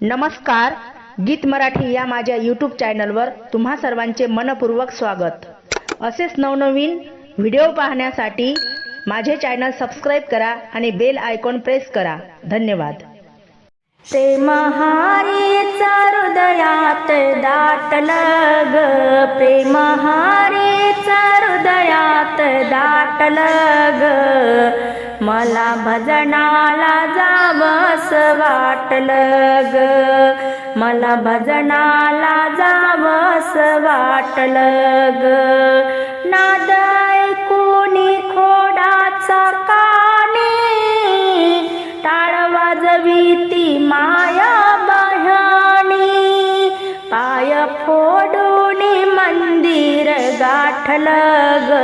नमस्कार, गीत मराठी या माझ्या यूट्यूब चॅनलवर तुम्हा सर्वांचे मनपूर्वक स्वागत। असेच नवनवीन व्हिडिओ पाहण्यासाठी माझे चॅनल सबस्क्राइब करा आणि बेल आयकॉन प्रेस करा। धन्यवाद। प्रेम हारीचा हृदयात दाटलं ग, प्रेम हारीचा हृदयात दाटलं ग, मला भजनाला जावंस वाटलं ग, मला भजनाला जावंस वाटलं ग, नाद ऐकूनी खोडाचा कानी, टाळ वाजवीती माया बह्यानी, पाय फोडूनी मंदिर गाठलं ग,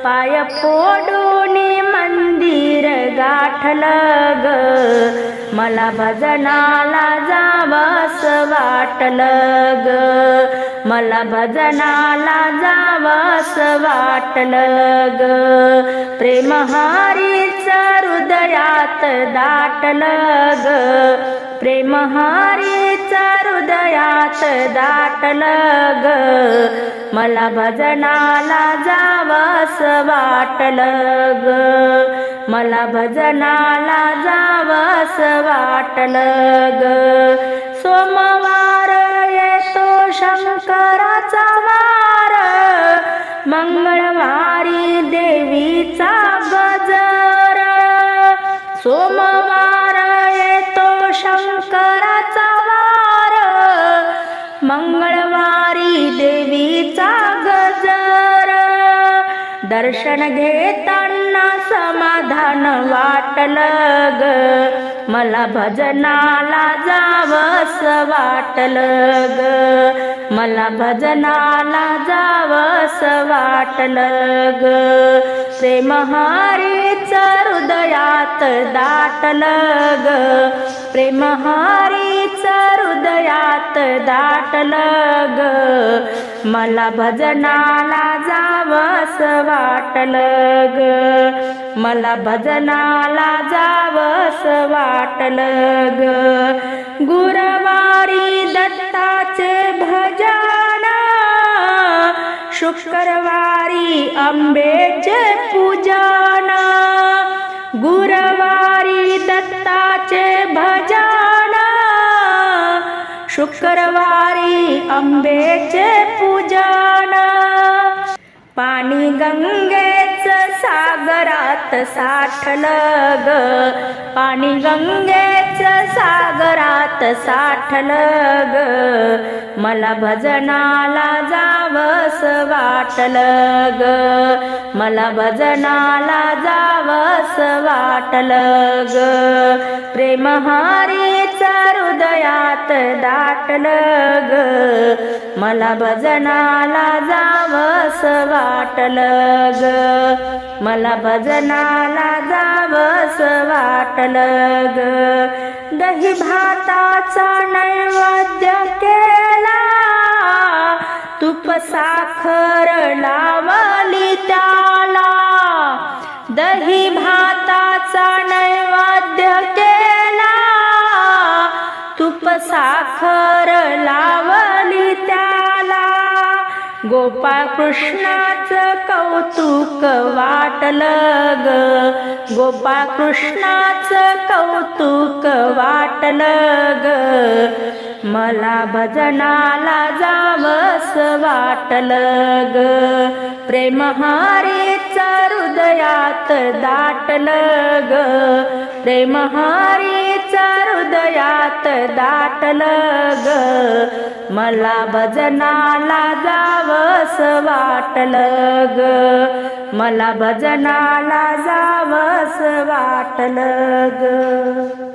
पाय फोडूनी मंदिर गाठलं ग, मला भजनाला जावंस वाटलं ग, मला भजनाला जावंस वाटलं ग, प्रेम हारीचा हृदयात दाटलं ग, प्रेम हारीचा हृदयात दाटलं ग, मला भजनाला जावंस वाटलं ग, मला भजनाला जावंस वाटलं ग, सोमवार येतो शंकराचा वार, मंगळवारी देवीचा गजर, सोमवार येतो शंकराचा वार, मंगळवारी देवीचा गजर, दर्शन घेताना समाधान वाटलं ग, मला भजनाला जावंस वाटलं ग, मला भजनाला जावंस वाटलं ग, प्रेम हारीचा हृदयात दाटलं ग, प्रेम हारीचा हृदयात दाटलं ग, मला भजनाला जावंस वाटलं ग, मला भजनाला जावंस वाटलं ग, गुरुवारी दत्ताचे भजन, शुक्रवारी अंबेचे पूजन, गुरुवारी दत्ताचे भजन, शुक्रवारी अंबेचे पूजन, पाणी गंगेच सागरात साठलं ग, पाणी गंगेच सागरात साठलं ग, मला भजनाला जावंस वाटलं ग, मला भजनाला जावंस वाटलं ग, प्रेम हारीचा हृदयात दाटलं ग, मला भजनाला जावंस वाटलं ग, मला भजनाला जावंस वाटलं ग, दही भाताचा नैवेद्य केला, तूप साखर लावली त्याला, दही भाताचा नैवेद्य केला, तूप साखर लावली त्याला, गोपाळ कृष्णाचं कौतुक वाटलं ग, गोपाळ कृष्णाचं कौतुक वाटलं ग, मला भजनाला जावंस वाटलं ग, प्रेम हारीचा हृदयात दाटलं ग, प्रेम हारीचा हृदयात दाटलं ग, मला भजनाला जावंस वाटलं ग, मला भजनाला जावंस वाटलं ग.